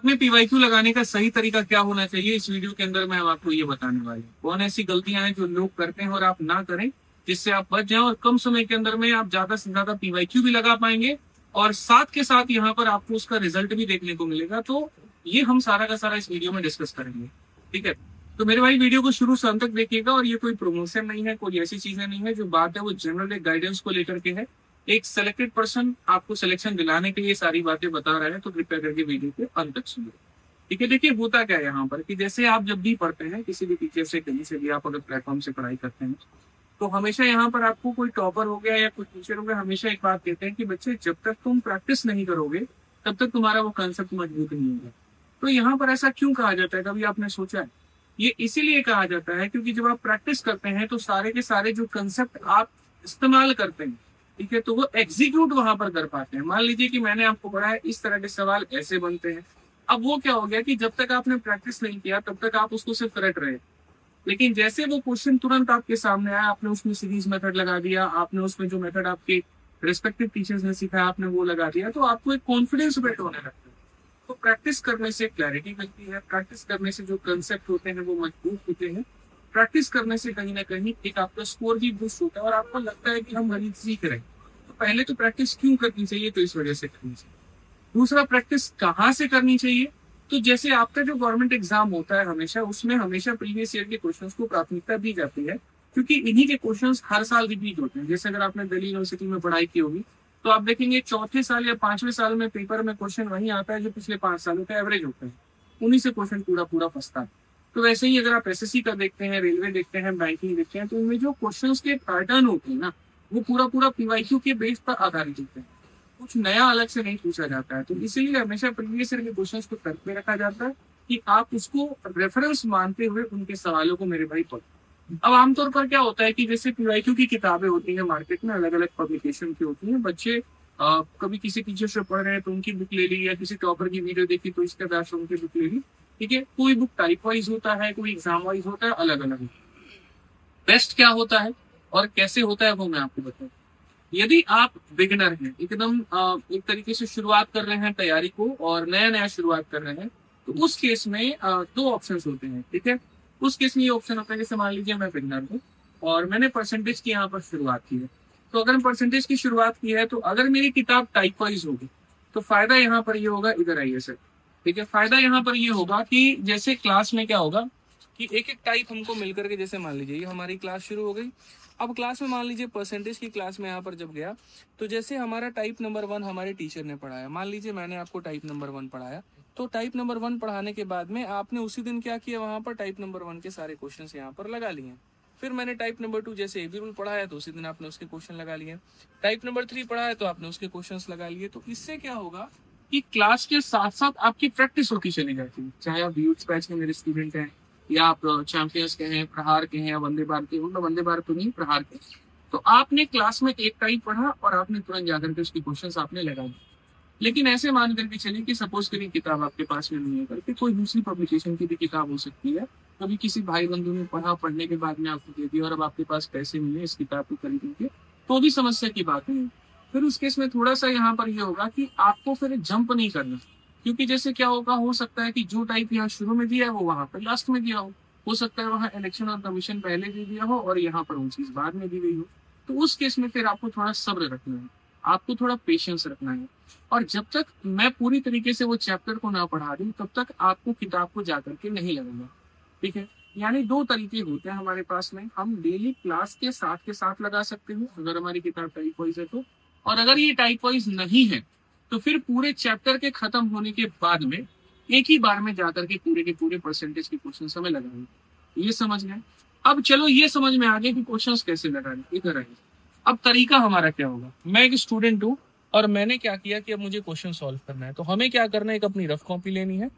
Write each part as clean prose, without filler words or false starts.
में पीवाईक्यू लगाने का सही तरीका क्या होना चाहिए, इस वीडियो के अंदर मैं आपको ये बताने वाला हूँ। कौन ऐसी गलतियां हैं जो लोग करते हैं और आप ना करें, जिससे आप बच जाएं और कम समय के अंदर में आप ज्यादा से ज्यादा पीवाईक्यू भी लगा पाएंगे और साथ के साथ यहाँ पर आपको उसका रिजल्ट भी देखने को मिलेगा। तो ये हम सारा का सारा इस वीडियो में डिस्कस करेंगे, ठीक है। तो मेरे भाई वीडियो को शुरू से अंत तक देखिएगा, और ये कोई प्रमोशन नहीं है, कोई ऐसी चीजें नहीं है। जो बात है वो जनरल एक गाइडेंस को लेकर के है। एक सेलेक्टेड पर्सन आपको सिलेक्शन दिलाने के लिए सारी बातें बता रहे हैं, तो कृपया करके वीडियो के अंत तक सुनिए, ठीक है। देखिए होता क्या है यहाँ पर कि जैसे आप जब भी पढ़ते हैं किसी भी टीचर से, कहीं से भी आप अगर प्लेटफॉर्म से पढ़ाई करते हैं, तो हमेशा यहाँ पर आपको कोई टॉपर हो गया या कोई टीचर हो गया, हमेशा एक बात कहते हैं कि बच्चे जब तक तुम प्रैक्टिस नहीं करोगे तब तक तुम्हारा वो कंसेप्ट मजबूत नहीं होगा। तो यहाँ पर ऐसा क्यों कहा जाता है, कभी आपने सोचा है? ये इसीलिए कहा जाता है क्योंकि जब आप प्रैक्टिस करते हैं तो सारे के सारे जो कंसेप्ट आप इस्तेमाल करते हैं, ठीक है, तो वो एग्जीक्यूट वहां पर कर पाते हैं। मान लीजिए कि मैंने आपको पढ़ाया इस तरह के सवाल ऐसे बनते हैं। अब वो क्या हो गया कि जब तक आपने प्रैक्टिस नहीं किया तब तक आप उसको सिर्फ रट रहे, लेकिन जैसे वो क्वेश्चन तुरंत आपके सामने आया, आपने उसमें सीरीज मेथड लगा दिया, आपने उसमें जो मेथड आपके रिस्पेक्टिव टीचर्स ने सिखाया आपने वो लगा दिया, तो आपको एक कॉन्फिडेंस बिल्ड होने लगता है। तो प्रैक्टिस करने से क्लैरिटी मिलती है, प्रैक्टिस करने से जो कंसेप्ट होते हैं वो मजबूत होते हैं, प्रैक्टिस करने से कहीं ना कहीं एक आपका स्कोर भी बूस्ट होता है और आपको लगता है कि हम गणित सीख रहे हैं। तो पहले तो प्रैक्टिस क्यों करनी चाहिए, तो इस वजह से करनी चाहिए। दूसरा, प्रैक्टिस कहाँ से करनी चाहिए? तो जैसे आपका जो गवर्नमेंट एग्जाम होता है हमेशा, उसमें हमेशा प्रीवियस ईयर के क्वेश्चंस को प्राथमिकता दी जाती है, क्योंकि इन्हीं के क्वेश्चंस हर साल रिपीट होते हैं। जैसे अगर आपने दिल्ली यूनिवर्सिटी में पढ़ाई की होगी तो आप देखेंगे चौथे साल या पांचवें साल में पेपर में क्वेश्चन वही आता है जो पिछले 5 सालों का एवरेज होता है, उन्हीं से क्वेश्चन पूरा पूरा फंसता है। तो वैसे ही अगर आप एसएससी का देखते हैं, रेलवे देखते हैं, बैंकिंग देखते हैं, तो इनमें जो क्वेश्चन के पैटर्न होते हैं ना, वो पूरा पूरा पीवाईक्यू के बेस पर आधारित होते हैं। कुछ नया अलग से नहीं पूछा जाता है। तो इसीलिए हमेशा प्रीवियस ईयर के क्वेश्चंस को तर्क में रखा जाता है कि आप उसको रेफरेंस मानते हुए उनके सवालों को मेरे भाई पढ़ो। अब आमतौर पर क्या होता है कि जैसे पीवाईक्यू की किताबें होती हैं मार्केट में, अलग अलग पब्लिकेशन की होती हैं। बच्चे कभी किसी टीचर से पढ़ रहे हैं तो उनकी बुक ले ली, या किसी टॉपर की वीडियो देखी तो इसके आधार से उनकी बुक ले ली, ठीक है। कोई बुक टाइप वाइज होता है, कोई एग्जाम वाइज होता है, अलग अलग। बेस्ट क्या होता है और कैसे होता है वो मैं आपको बताऊँ। यदि आप बिगिनर हैं, एकदम एक तरीके से शुरुआत कर रहे हैं तैयारी को और नया नया शुरुआत कर रहे हैं, तो उस केस में दो ऑप्शंस होते हैं, ठीक है। उस केस में ये ऑप्शन होता है, जैसे मान लीजिए मैं बिगिनर हूँ और मैंने परसेंटेज की यहाँ पर शुरुआत की है। तो अगर परसेंटेज की शुरुआत की है, तो अगर मेरी किताब टाइप वाइज होगी तो फायदा यहाँ पर ये होगा, इधर आइए सर, ठीक है। फायदा यहाँ पर ये होगा कि जैसे क्लास में क्या होगा कि एक एक टाइप हमको मिलकर के, जैसे मान लीजिए ये हमारी क्लास शुरू हो गई। अब क्लास में मान लीजिए परसेंटेज की क्लास में यहाँ पर जब गया, तो जैसे हमारा टाइप नंबर 1 हमारे टीचर ने पढ़ाया, मान लीजिए मैंने आपको टाइप नंबर 1 पढ़ाया, तो टाइप नंबर 1 पढ़ाने के बाद में आपने उसी दिन क्या किया, वहां पर टाइप नंबर 1 के सारे क्वेश्चन यहाँ पर लगा लिए। फिर मैंने टाइप नंबर 2 जैसे एबी रूल पढ़ाया तो उसी दिन आपने उसके क्वेश्चन लगा लिए। टाइप नंबर 3 पढ़ाया तो आपने उसके क्वेश्चन लगा लिए। तो इससे क्या होगा कि क्लास के साथ साथ आपकी प्रैक्टिस होती चली जाती है। चाहे आप यूथ बैच के मेरे स्टूडेंट हैं, या आप चैंपियंस के हैं, प्रहार के हैं, या वंदे भारत के, मतलब वंदे भारत तो नहीं, प्रहार के, तो आपने क्लास में एक टाइप पढ़ा और आपने तुरंत जाकर के उसके क्वेश्चंस आपने लगा दिए। लेकिन ऐसे मान करके चलिए कि सपोज करिए किताब आपके पास में नहीं है, करके कोई दूसरी पब्लिकेशन की भी किताब हो सकती है, कभी किसी भाई बंधु ने पढ़ा, पढ़ने के बाद में आपको दे दिया और अब आपके पास पैसे मिले इस किताब को खरीदने के, तो भी समस्या की बात है। फिर उस केस में थोड़ा सा यहाँ पर ये होगा कि आपको फिर जंप नहीं करना, क्योंकि जैसे क्या होगा, हो सकता है कि जो टाइप यहाँ शुरू में दिया है वो वहां पर लास्ट में दिया हो सकता है वहां इलेक्शन और कमीशन पहले दे दिया हो और यहाँ पर वो चीज बाद में दी गई हो। तो उस केस में फिर आपको थोड़ा सब्र रखना है, आपको थोड़ा पेशेंस रखना है। और जब तक मैं पूरी तरीके से वो चैप्टर को ना पढ़ा दूं तब तक आपको किताब को जाकर के नहीं लगेगा, ठीक है। यानी दो तरीके होते हैं हमारे पास में, हम डेली क्लास के साथ लगा सकते हैं अगर हमारी किताब टाइप वाइज है तो, और अगर ये टाइप वाइज नहीं है तो फिर पूरे चैप्टर के खत्म होने के बाद में एक ही बार में जाकर के पूरे परसेंटेज के क्वेश्चन हमें लगाएंगे। ये समझ गए? अब चलो ये समझ में आ गया कि क्वेश्चंस कैसे लगाने, इधर आइए। अब तरीका हमारा क्या होगा, मैं एक स्टूडेंट हूँ और मैंने क्या किया कि अब मुझे क्वेश्चन सॉल्व करना है, तो हमें क्या करना है, एक अपनी रफ कॉपी लेनी है,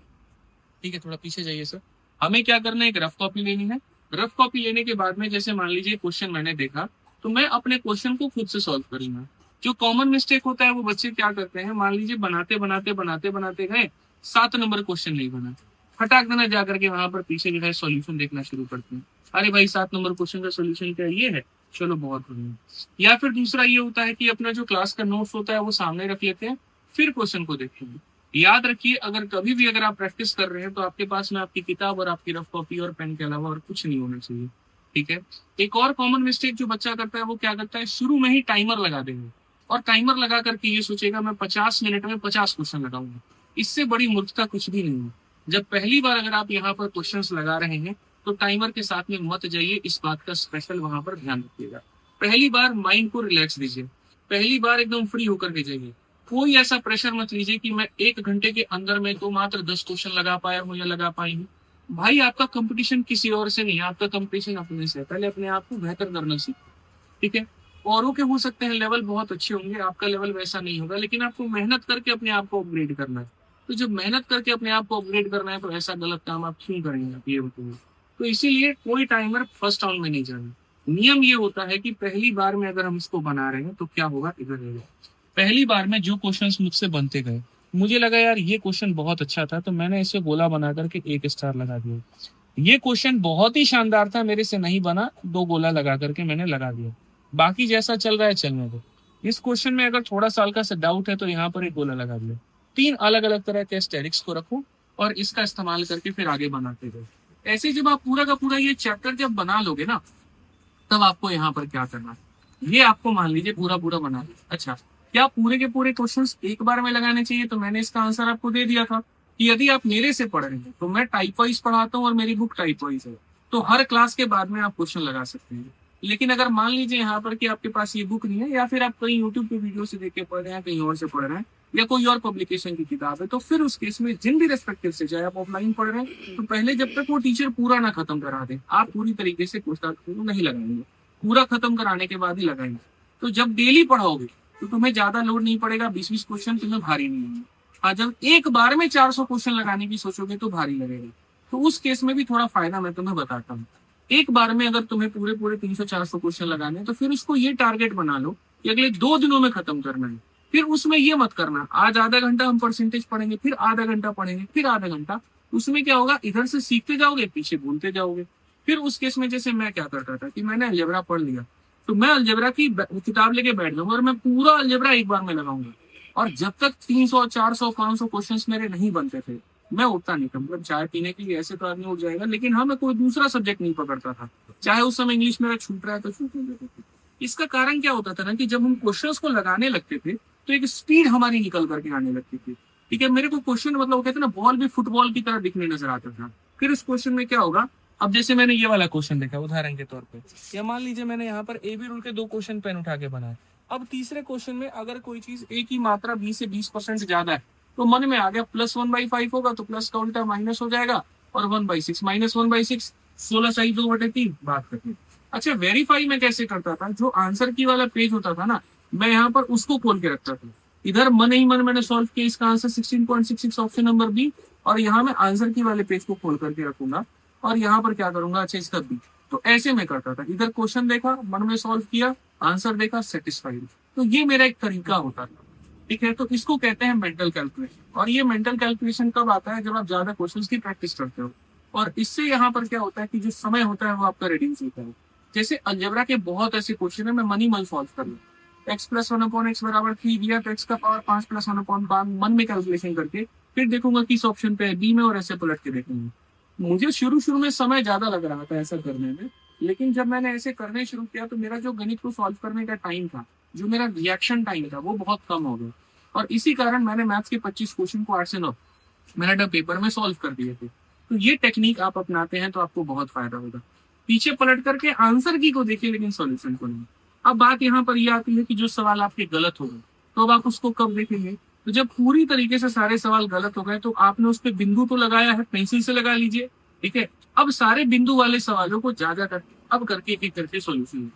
ठीक है। थोड़ा पीछे जाइए सर। हमें क्या करना है, एक रफ कॉपी लेनी है। रफ कॉपी लेने के बाद में जैसे मान लीजिए क्वेश्चन मैंने देखा तो मैं अपने क्वेश्चन को खुद से सॉल्व करूंगा। जो कॉमन मिस्टेक होता है वो बच्चे क्या करते हैं, मान लीजिए बनाते बनाते बनाते बनाते गए, 7 नंबर क्वेश्चन नहीं बना, फटाक देना जाकर के वहां पर पीछे जो है सॉल्यूशन देखना शुरू करते हैं। अरे भाई 7 नंबर क्वेश्चन का सोल्यूशन क्या ये है, चलो बहुत बढ़िया। या फिर दूसरा ये होता है कि अपना जो क्लास का नोट्स होता है वो सामने रख लेते हैं, फिर क्वेश्चन को देखते हैं। याद रखिए, अगर कभी भी अगर आप प्रैक्टिस कर रहे हैं तो आपके पास में आपकी किताब और आपकी रफ कॉपी और पेन के अलावा और कुछ नहीं होना चाहिए। ठीक है। एक और कॉमन मिस्टेक जो बच्चा करता है वो क्या करता है, शुरू में ही टाइमर लगा देंगे और टाइमर लगा करके ये सोचेगा मैं 50 मिनट में 50 क्वेश्चन लगाऊंगा। इससे बड़ी मूर्खता कुछ भी नहीं है। जब पहली बार अगर आप यहाँ पर क्वेश्चन लगा रहे हैं तो टाइमर के साथ में मत जाइए, इस बात का स्पेशल वहां पर ध्यान रखिएगा। पहली बार माइंड को रिलैक्स दीजिए, पहली बार एकदम फ्री होकर के जाइए। कोई ऐसा प्रेशर मत लीजिए कि मैं 1 घंटे के अंदर में तो मात्र 10 क्वेश्चन लगा पाया हूँ या लगा पाई हूँ। भाई आपका कंपटीशन किसी और से नहीं है, आपका कंपटीशन अपने से है। पहले अपने आप को बेहतर करना सीखो। ठीक है। औरों के हो सकते हैं लेवल बहुत अच्छे होंगे, आपका लेवल वैसा नहीं होगा, लेकिन आपको मेहनत करके अपने आप को अपग्रेड करना है। तो जब मेहनत करके अपने आप को अपग्रेड करना है तो ऐसा गलत काम आप क्यों करेंगे, आप ये बताइए। तो इसीलिए कोई टाइमर फर्स्ट राउंड में नहीं जाना। नियम ये होता है कि पहली बार में अगर हम इसको बना रहे हैं तो क्या होगा, इधर होगा। पहली बार में जो क्वेश्चंस मुझसे बनते गए, मुझे लगा यार ये क्वेश्चन बहुत अच्छा था तो मैंने इसे गोला बना करके 1 स्टार लगा दिया। ये क्वेश्चन बहुत ही शानदार था, मेरे से नहीं बना, 2 गोला लगा करके मैंने लगा दिया। बाकी जैसा चल रहा है चलने दो। इस क्वेश्चन में अगर थोड़ा सा हल्का सा डाउट है तो यहाँ पर एक गोला लगा दिया। 3 अलग अलग तरह के एस्टेरिक्स को रखो और इसका इस्तेमाल करके फिर आगे बनाते गए। ऐसे जब आप पूरा का पूरा ये चैप्टर जब बना लोगे ना, तब आपको यहाँ पर क्या करना है, ये आपको मान लीजिए पूरा पूरा बना लिया। अच्छा, क्या पूरे के पूरे क्वेश्चंस एक बार में लगाने चाहिए? तो मैंने इसका आंसर आपको दे दिया था कि यदि आप मेरे से पढ़ रहे हैं तो मैं टाइप वाइज पढ़ाता हूँ और मेरी बुक टाइप वाइज है, तो हर क्लास के बाद में आप क्वेश्चन लगा सकते हैं। लेकिन अगर मान लीजिए यहाँ पर कि आपके पास ये बुक नहीं है या फिर आप कहीं यूट्यूब पे वीडियो से देख के पढ़ रहे हैं, कहीं और से पढ़ रहे हैं या कोई और पब्लिकेशन की किताब है, तो फिर उस केस में जिन भी रेस्पेक्टिव से, चाहे आप ऑफलाइन पढ़ रहे हैं, तो पहले जब तक वो टीचर पूरा ना खत्म करा दे आप पूरी तरीके से क्वेश्चन नहीं लगाएंगे, पूरा खत्म कराने के बाद ही लगाएंगे। तो जब डेली पढ़ाओगे तो तुम्हें ज्यादा लोड नहीं पड़ेगा, 20-20 क्वेश्चन तुम्हें भारी नहीं होंगे। हाँ, जब एक बार में 400 क्वेश्चन लगाने की सोचोगे तो भारी लगेगा। तो उस केस में भी थोड़ा फायदा मैं तुम्हें बताता हूँ। एक बार में अगर तुम्हें पूरे पूरे 300-400 क्वेश्चन लगाने हैं तो फिर उसको ये टारगेट बना लो कि अगले 2 दिनों में खत्म करना है। फिर उसमें ये मत करना आज आधा घंटा हम परसेंटेज पढ़ेंगे, फिर आधा घंटा पढ़ेंगे, फिर आधा घंटा। उसमें क्या होगा, इधर से सीखते जाओगे, पीछे भूलते जाओगे। फिर उस केस में जैसे मैं क्या करता था कि मैंने अलजेब्रा पढ़ लिया तो मैं अलजेब्रा की किताब लेके बैठ जाऊंगा और मैं पूरा अलजेब्रा एक बार में लगाऊंगा। और जब तक 300, 400, 500 क्वेश्चंस मेरे नहीं बनते थे मैं उठता नहीं था। मतलब चाय पीने के लिए ऐसे तो आदमी उठ जाएगा, लेकिन हाँ, मैं कोई दूसरा सब्जेक्ट नहीं पकड़ता था, चाहे उस समय इंग्लिश मेरा छूट रहा है तो छूट जाता था। इसका कारण क्या होता था ना कि जब हम क्वेश्चंस को लगाने लगते थे तो एक स्पीड हमारी निकल करके आने लगती थी। ठीक है, मेरे को क्वेश्चन मतलब वो कहते हैं ना, बॉल भी फुटबॉल की तरह दिखने नजर आता था। फिर इस क्वेश्चन में क्या होगा, अब जैसे मैंने ये वाला क्वेश्चन देखा उदाहरण के तौर पे, या मान लीजिए मैंने यहाँ पर ए बी रूल के 2 क्वेश्चन पेन उठा के बनाए। अब तीसरे क्वेश्चन में अगर कोई चीज ए की मात्रा 20 से 20% ज्यादा है तो मन में आ गया +1/5 होगा तो प्लस का उल्टा माइनस हो जाएगा और 1/6 -1/6 16 साइज 2/3 बात करते। अच्छा, वेरीफाई में कैसे करता था, जो आंसर की वाला पेज होता था ना, मैं यहाँ पर उसको खोल के रखता था। इधर मन ही मन मैंने सॉल्व किया इसका आंसर 16.66 ऑप्शन नंबर बी, और यहाँ मैं आंसर की वाले पेज को खोल करके रखूंगा और यहाँ पर क्या करूंगा, अच्छा इसका बी। तो ऐसे मैं करता था, इधर क्वेश्चन देखा, मन में सॉल्व किया, आंसर देखा, सेटिस्फाइड। तो ये मेरा एक तरीका होता था। ठीक है, तो इसको कहते हैं मेंटल कैलकुलेशन। और ये मेंटल कैलकुलेशन कब आता है, जब आप ज्यादा क्वेश्चंस की प्रैक्टिस करते हो। और इससे यहाँ पर क्या होता है कि जो समय होता है वो आपका रिड्यूस होता है। जैसे अलजेब्रा के बहुत ऐसे क्वेश्चन है, मैं मन ही मन सॉल्व कर लूँ। x + 1/x = 3 दिया तो x का पावर 5 + 1/5 मन में कैलकुलेशन करके फिर देखूंगा किस ऑप्शन पे है, बी में, और ऐसे पलट के देखूंगा। मुझे शुरू शुरू में समय ज्यादा लग रहा था ऐसा करने में, लेकिन जब मैंने ऐसे करने शुरू किया तो मेरा जो गणित को सॉल्व करने का टाइम था, जो मेरा रिएक्शन टाइम था, वो बहुत कम हो गया। और इसी कारण मैंने मैथ्स के 25 क्वेश्चन को 8 से 9 मिनट पेपर में सॉल्व कर दिए थे। तो ये टेक्निक आप अपनाते हैं तो आपको बहुत फायदा होगा। पीछे पलट करके आंसर की को देखिए लेकिन सॉल्यूशन को नहीं। अब बात यहाँ पर यह आती है कि जो सवाल आपके गलत हो गए तो अब आप उसको कब देखेंगे, तो जब पूरी तरीके से सारे सवाल गलत हो गए तो आपने उस पर बिंदु तो लगाया है, पेंसिल से लगा लीजिए। ठीक है, अब सारे बिंदु वाले सवालों को ज्यादा कर अब करके एक एक करके सॉल्यूशन,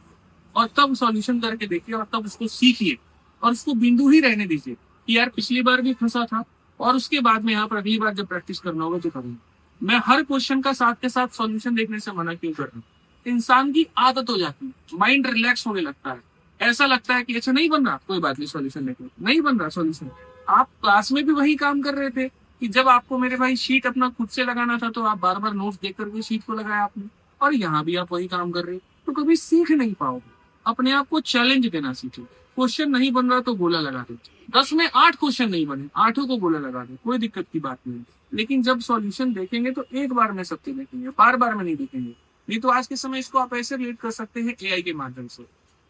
और तब सॉल्यूशन करके देखिए और तब उसको सीखिए और उसको बिंदु ही रहने दीजिए कि यार पिछली बार भी फंसा था। और उसके बाद में यहाँ पर अगली बार जब प्रैक्टिस करना होगा तो करूंगा। मैं हर क्वेश्चन का साथ के साथ सॉल्यूशन देखने से मना क्यों कर रहा हूँ, इंसान की आदत हो जाती है, माइंड रिलैक्स होने लगता है, ऐसा लगता है कि अच्छा नहीं बन रहा, कोई बात नहीं, सॉल्यूशन देखो, नहीं बन रहा सॉल्यूशन। आप क्लास में भी वही काम कर रहे थे कि जब आपको मेरे भाई शीट अपना खुद से लगाना था तो आप बार बार नोट्स देख करके शीट को लगाया आपने, और यहाँ भी आप वही काम कर रहे हो, तो कभी सीख नहीं पाओगे। अपने आप को चैलेंज देना सीखे। क्वेश्चन नहीं बन रहा तो गोला लगा दो, 10 में 8 क्वेश्चन नहीं बने, 8 को गोला लगा दो, कोई दिक्कत की बात नहीं। लेकिन जब सॉल्यूशन देखेंगे तो एक बार में सबके देखेंगे, बार बार में नहीं देखेंगे। नहीं तो आज के समय इसको आप ऐसे रिलेट कर सकते हैं एआई के माध्यम से,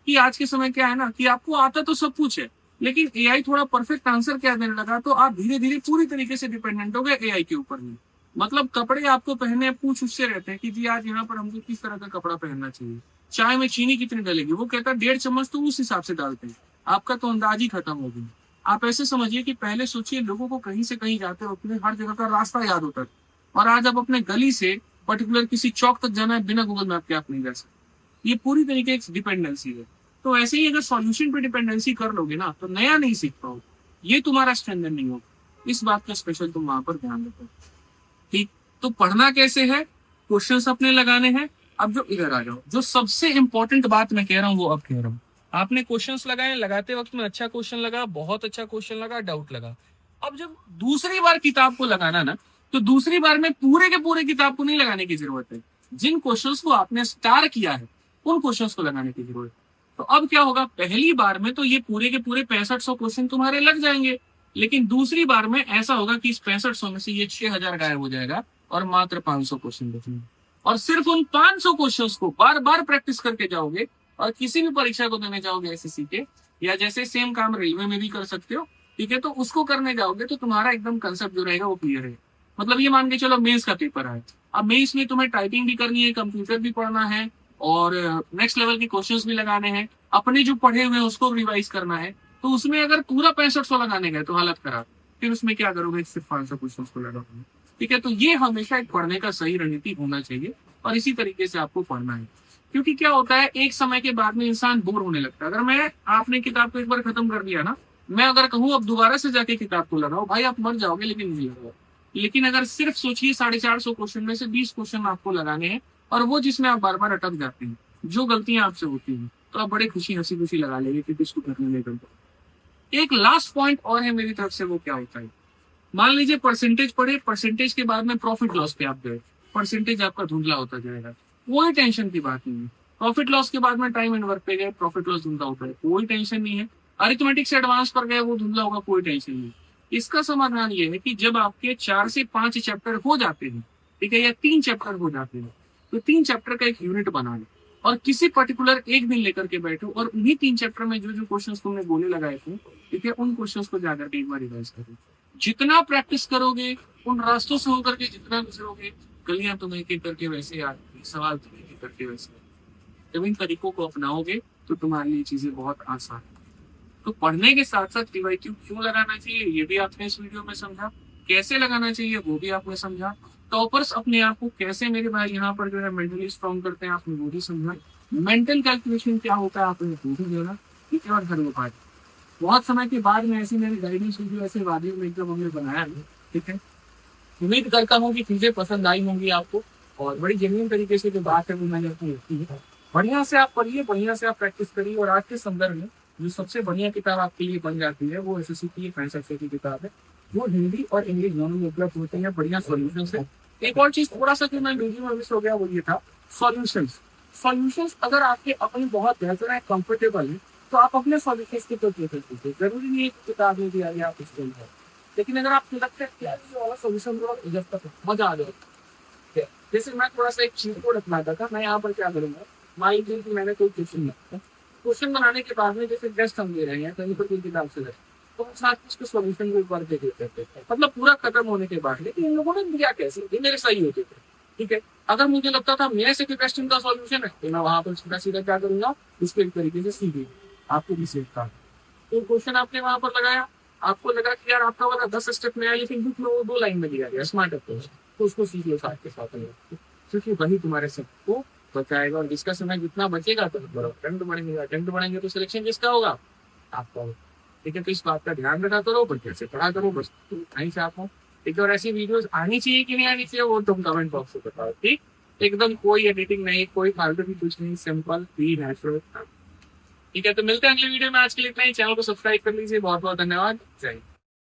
कि आज के समय क्या है ना कि आपको आता तो सब कुछ है, लेकिन एआई थोड़ा परफेक्ट आंसर क्या देने लगा तो आप धीरे धीरे पूरी तरीके से डिपेंडेंट हो गए एआई के ऊपर ही। मतलब कपड़े आपको पहनने पूछ उससे रहते हैं कि जी आज यहाँ पर हमको किस तरह का कपड़ा पहनना चाहिए, चाय में चीनी कितनी डलेगी, वो कहता है 1.5 चम्मच, तो उस हिसाब से डालते हैं। आपका तो अंदाज ही खत्म हो गया। आप ऐसे समझिए कि पहले सोचिए लोगों को कहीं से कहीं जाते वक्त हर जगह का रास्ता याद होता था, और आज आप अपने गली से पर्टिकुलर किसी चौक तक जाना है बिना गूगल मैप के आप नहीं जा सकते। ये पूरी तरीके की डिपेंडेंसी है। तो ऐसे ही अगर सॉल्यूशन पे डिपेंडेंसी कर लोगे ना तो नया नहीं सीख पाओगे, ये तुम्हारा स्टैंडर्ड नहीं होगा। इस बात का स्पेशल तुम वहां पर ध्यान रखो। ठीक, तो पढ़ना कैसे है, क्वेश्चंस अपने लगाने हैं। अब जो इधर आ जाओ, जो सबसे इंपॉर्टेंट बात मैं कह रहा हूँ वो अब कह रहा हूँ। आपने क्वेश्चंस लगाए, लगाते वक्त में अच्छा क्वेश्चन लगा, बहुत अच्छा क्वेश्चन लगा, डाउट लगा। अब जब दूसरी बार किताब को लगाना ना, तो दूसरी बार में पूरे के पूरे किताब को नहीं लगाने की जरूरत है। जिन क्वेश्चंस को आपने स्टार किया है उन क्वेश्चंस को लगाने की जरूरत है। तो अब क्या होगा, पहली बार में तो ये पूरे के पूरे 6500 क्वेश्चन तुम्हारे लग जाएंगे, लेकिन दूसरी बार में ऐसा होगा कि इस 6500 में से ये 6000 गायब हो जाएगा और मात्र 500 क्वेश्चन बचेंगे। और सिर्फ उन 500 क्वेश्चंस को बार बार प्रैक्टिस करके जाओगे और किसी भी परीक्षा को देने जाओगे एसएससी के, या जैसे सेम काम रेलवे में भी कर सकते हो, ठीक है, तो उसको करने जाओगे तो तुम्हारा एकदम कंसेप्ट जो रहेगा वो क्लियर है। मतलब ये मान के चलो मेंस का पेपर है, अब मेंस में तुम्हें टाइपिंग भी करनी है, कंप्यूटर भी पढ़ना है, और नेक्स्ट लेवल के क्वेश्चंस भी लगाने हैं, अपने जो पढ़े हुए हैं उसको रिवाइज करना है। तो उसमें अगर पूरा 6500 लगाने गए तो हालत खराब, फिर उसमें क्या करोगे, सिर्फ 500 क्वेश्चन को लगाओगे। ठीक है, तो ये हमेशा एक पढ़ने का सही रणनीति होना चाहिए और इसी तरीके से आपको पढ़ना है। क्योंकि क्या होता है, एक समय के बाद में इंसान बोर होने लगता है। अगर मैं आपने किताब को एक बार खत्म कर दिया ना, मैं अगर कहूँ अब दोबारा से जाके किताब को लगाओ, भाई आप मर जाओगे, लेकिन नहीं लगाओ। लेकिन अगर सिर्फ सोचिए 450 क्वेश्चन में से 20 क्वेश्चन आपको लगाने हैं, और वो जिसमें आप बार बार अटक जाते हैं, जो गलतियां आपसे होती हैं, तो आप बड़े खुशी हंसी खुशी लगा लेंगे कि इसको करने में गलती। एक लास्ट पॉइंट और है मेरी तरफ से, वो क्या होता है, मान लीजिए परसेंटेज पढ़े, परसेंटेज के बाद में प्रॉफिट लॉस पे आप गए, परसेंटेज आपका धुंधला होता जाएगा, कोई टेंशन की बात नहीं है। प्रॉफिट लॉस के बाद में टाइम एंड वर्क पे गए, प्रॉफिट लॉस धुंधला होता है, कोई टेंशन नहीं है। अरिथमेटिक से एडवांस पर गए, वो धुंधला होगा, कोई टेंशन नहीं। इसका समाधान ये है कि जब आपके 4 से 5 चैप्टर हो जाते हैं, ठीक है, या 3 चैप्टर हो जाते हैं, तो 3 चैप्टर का एक यूनिट बना लो और किसी पर्टिकुलर एक दिन लेकर के बैठो और उन्हीं 3 चैप्टर में जो जो क्वेश्चंस तुमने बोले लगाए थे, ठीक है, उन क्वेश्चंस को जाकर के एक बार रिवाइज करो। जितना प्रैक्टिस करोगे, उन रास्तों से होकर के जितना गुजरोगे, गलियां तुम्हें एक एक करके वैसे याद, सवाल तुम्हें एक एक करके वैसे। जब इन तरीकों को अपनाओगे तो तुम्हारे लिए चीजें बहुत आसान है। तो पढ़ने के साथ साथ पीवाईक्यू क्यों लगाना चाहिए ये भी आपने इस वीडियो में समझा, कैसे लगाना चाहिए वो भी आपने समझा, टॉपर्स अपने आप को कैसे मेरे भाई यहाँ पर जो है मेंटली स्ट्रॉन्ग करते हैं आपने वो भी समझा, मेंटल कैलकुलेशन क्या होता है आपने वो भी जाना, ठीक है। और हर उपाय बहुत समय के बाद में ऐसी मेरी गाइडेंस वीडियो ऐसे वादियों में एकदम हमने बनाया, ठीक है। उम्मीद करता हूँ कि चीजें पसंद आई होंगी आपको और बड़ी जेन्युइन तरीके से जो बात है वो मैंने अपनी रखी है। बढ़िया से आप पढ़िए, बढ़िया से आप प्रैक्टिस करिए और आज के संदर्भ में जो सबसे बढ़िया किताब आपके लिए बन जाती है वो एसएससी की 65 की किताब है, वो हिंदी और इंग्लिश दोनों में उपलब्ध होते हैं बढ़िया सॉल्यूशन से। एक और चीज थोड़ा सा जो मैं वीडियो में मिस हो गया वो ये था, सॉल्यूशंस अगर आपके अपने बहुत बेहतर है, कंफर्टेबल है, तो आप अपने सॉल्यूशंस की प्रिपेयर कीजिए। जरूरी नहीं है किताब में दिया गया आप इसको, लेकिन अगर आपको लगता है कि यार ये वाला सॉल्यूशन जब तक मजा आ जाए, जैसे मैं थोड़ा सा एक चीज को रखना था, मैं यहाँ पर क्या करूंगा, मान लीजिए कि मैंने कोई क्वेश्चन बनाने के बाद में जैसे टेस्ट हम दे रहे हैं कहीं पर कोई किताब से तो साथ में उसके सॉल्यूशन को एक बार देख लेते थे, मतलब पूरा खत्म होने के बाद। लेकिन इन लोगों ने दिया कैसे, ये मेरे सही होते थे, ठीक है। अगर मुझे लगता था मेरे से क्वेश्चन का सॉल्यूशन है तो मैं वहां पर सीधा सीधा क्या करूंगा, इसको एक तरीके से सीधे आपको भी सीखता। तो क्वेश्चन आपने वहां पर लगाया, आपको लगा कि यार आपका वाला 10 स्टेप में आया लेकिन बुक में वो 2 लाइन में दिया गया स्मार्ट अप्रोच, तो उसको सीख लो साथ के साथ, क्योंकि वही तुम्हारे सबको बताएगा। और जिसका समय जितना बचेगा तो अटेम्प्ट बढ़ेंगे, अटेम्प्ट बढ़ेंगे तो सिलेक्शन किसका होगा, आपका होगा, ठीक है। तो इस बात का ध्यान रखा करो, बढ़िया से पढ़ा करो, बस नहीं चाहता हूँ, ठीक है। और ऐसी वीडियोस आनी चाहिए कि नहीं आनी चाहिए वो तुम कमेंट बॉक्स में बताओ, ठीक। एकदम कोई एडिटिंग नहीं, कोई फालतू भी कुछ नहीं, सिंपल बी नेचुरल, ठीक है। तो मिलते हैं अगले वीडियो में, आज के लिए इतना ही। चैनल को सब्सक्राइब कर लीजिए, बहुत बहुत धन्यवाद, जय हिंद।